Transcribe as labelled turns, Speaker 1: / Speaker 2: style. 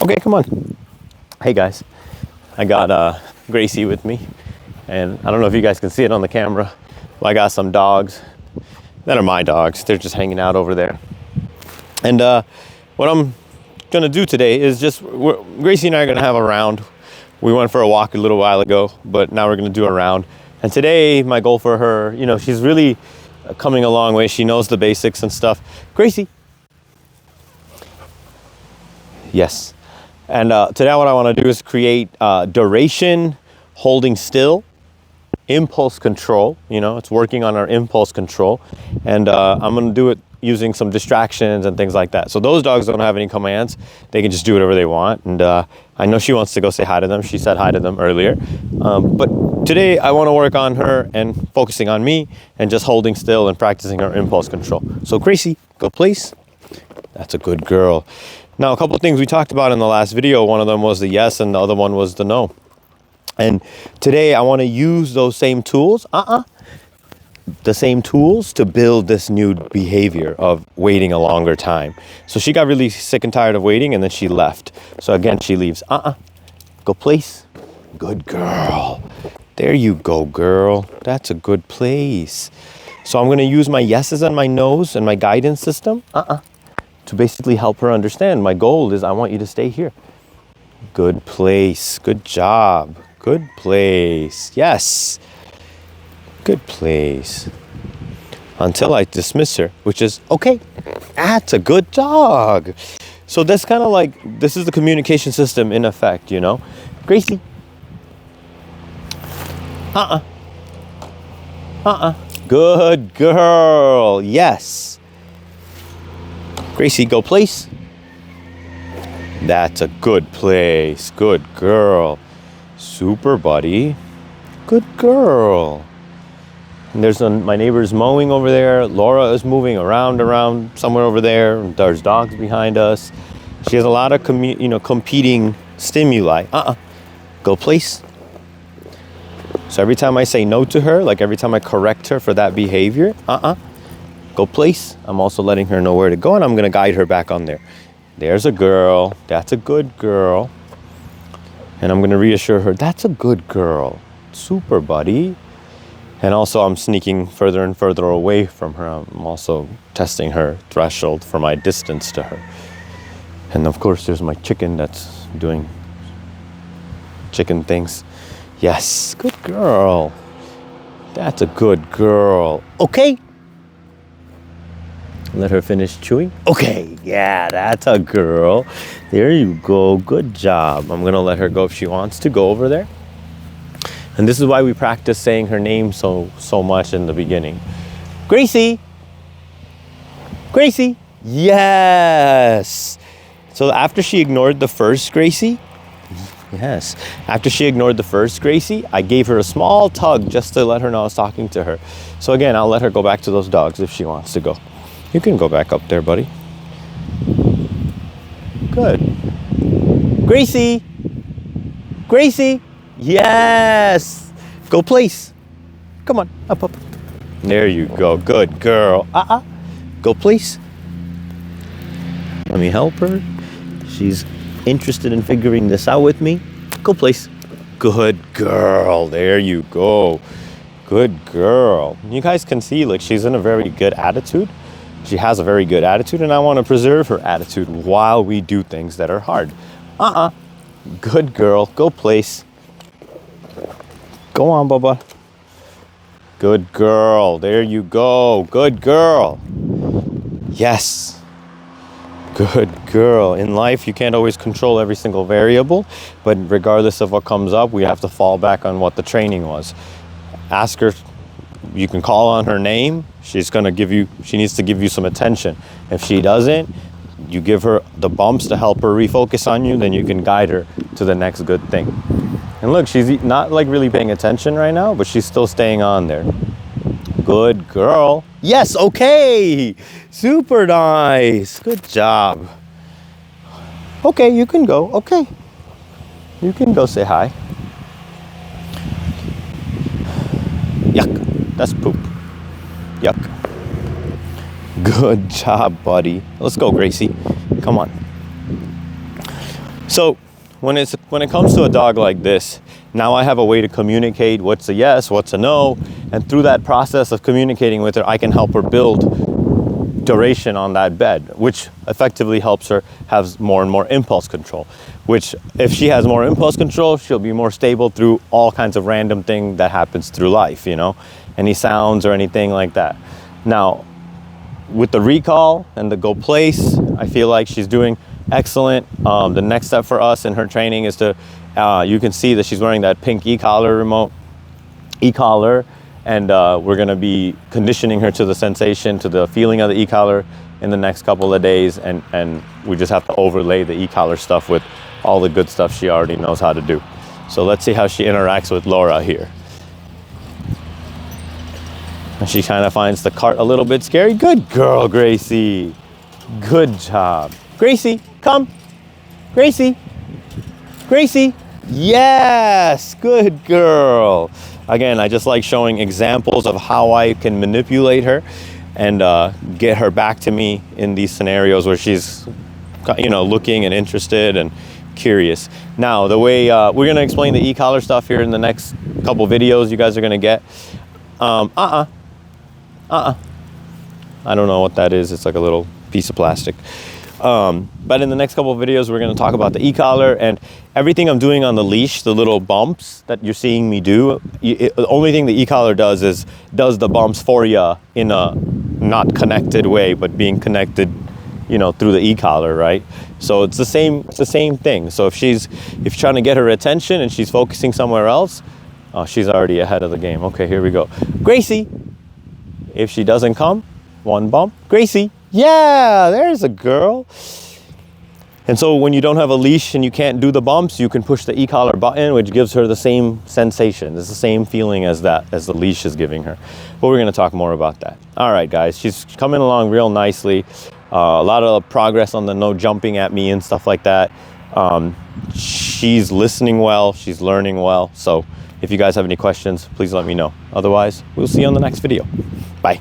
Speaker 1: Okay, come on. Hey guys, I got Gracie with me, and I don't know if you guys can see it on the camera, but I got some dogs that are my dogs. They're just hanging out over there. And what I'm gonna do today is Gracie and I are gonna have a round. We went for a walk a little while ago, but now we're gonna do a round. And today, my goal for her, she's really coming a long way. She knows the basics and stuff. Gracie. Yes. And today what I want to do is create duration, holding still, impulse control. It's working on our impulse control. And I'm going to do it using some distractions and things like that. So those dogs don't have any commands. They can just do whatever they want. And I know she wants to go say hi to them. She said hi to them earlier. But today I want to work on her and focusing on me and just holding still and practicing her impulse control. So Gracie, go please. That's a good girl. Now, a couple of things we talked about in the last video. One of them was the yes and the other one was the no. And today I want to use those same tools, the same tools to build this new behavior of waiting a longer time. So she got really sick and tired of waiting and then she left. So again, she leaves. Go place. Good girl. There you go, girl. That's a good place. So I'm going to use my yeses and my nos and my guidance system. To basically help her understand. My goal is I want you to stay here. Good place. Good job. Good place. Yes. Good place. Until I dismiss her, which is, okay, that's a good dog. So that's kind of like, this is the communication system in effect, Gracie. Good girl. Yes. Gracie, go place. That's a good place. Good girl. Super buddy. Good girl. And there's my neighbor's mowing over there. Laura is moving around somewhere over there. There's dogs behind us. She has a lot of competing stimuli. Go place. So every time I say no to her, like every time I correct her for that behavior, go place. I'm also letting her know where to go, and I'm going to guide her back on there. There's a girl. That's a good girl. And I'm going to reassure her, that's a good girl. Super buddy. And also I'm sneaking further and further away from her. I'm also testing her threshold for my distance to her. And of course, there's my chicken that's doing chicken things. Yes, good girl. That's a good girl. Okay. Let her finish chewing. Okay, yeah, that's a girl. There you go, good job. I'm gonna let her go if she wants to go over there. And this is why we practice saying her name so much in the beginning. Gracie. Gracie. Yes. So after she ignored the first Gracie, I gave her a small tug just to let her know I was talking to her. So again, I'll let her go back to those dogs if she wants to go. You can go back up there, buddy. Good. Gracie. Gracie. Yes. Go place. Come on. Up. There you go. Good girl. Go place. Let me help her. She's interested in figuring this out with me. Go place. Good girl. There you go. Good girl. You guys can see, she's in a very good attitude. She has a very good attitude, and I want to preserve her attitude while we do things that are hard. Good girl. Go place. Go on, Bubba. Good girl. There you go. Good girl. Yes. Good girl. In life, you can't always control every single variable, but regardless of what comes up, we have to fall back on what the training was. Ask her. You can call on her name. She needs to give you some attention. If she doesn't, you give her the bumps to help her refocus on you, then you can guide her to the next good thing. And look, she's not really paying attention right now, but she's still staying on there. Good girl. Yes, okay. Super nice. Good job. Okay, you can go. Okay. You can go say hi. Yuck. That's poop. Yuck. Good job, buddy. Let's go, Gracie. Come on. So when it comes to a dog like this, now I have a way to communicate what's a yes, what's a no, and through that process of communicating with her, I can help her build duration on that bed, which effectively helps her have more and more impulse control, which if she has more impulse control, she'll be more stable through all kinds of random thing that happens through life, you know, any sounds or anything like that. Now, with the recall and the go place, I feel like she's doing excellent. The next step for us in her training is to, you can see that she's wearing that pink e-collar remote, e-collar, and we're gonna be conditioning her to the sensation, to the feeling of the e-collar in the next couple of days, and we just have to overlay the e-collar stuff with all the good stuff she already knows how to do. So let's see how she interacts with Laura here. And she kind of finds the cart a little bit scary. Good girl, Gracie. Good job. Gracie, come. Gracie. Gracie. Yes, good girl. Again, I just like showing examples of how I can manipulate her and get her back to me in these scenarios where she's, you know, looking and interested and curious. Now, the way we're gonna explain the e-collar stuff here in the next couple videos you guys are gonna get. I don't know what that is. It's like a little piece of plastic. But in the next couple of videos, we're going to talk about the e-collar and everything I'm doing on the leash, the little bumps that you're seeing me do. The only thing the e-collar does is does the bumps for you in a not connected way, but being connected, you know, through the e-collar, right? So it's the same thing. So if you're trying to get her attention and she's focusing somewhere else, she's already ahead of the game. Okay, here we go. Gracie. If she doesn't come, one bump. Gracie, yeah, there's a girl. And so when you don't have a leash and you can't do the bumps, you can push the e-collar button, which gives her the same sensation. It's the same feeling as the leash is giving her. But we're gonna talk more about that. All right, guys, she's coming along real nicely. A lot of progress on the no jumping at me and stuff like that. She's listening well, she's learning well. So if you guys have any questions, please let me know. Otherwise, we'll see you on the next video. Bye.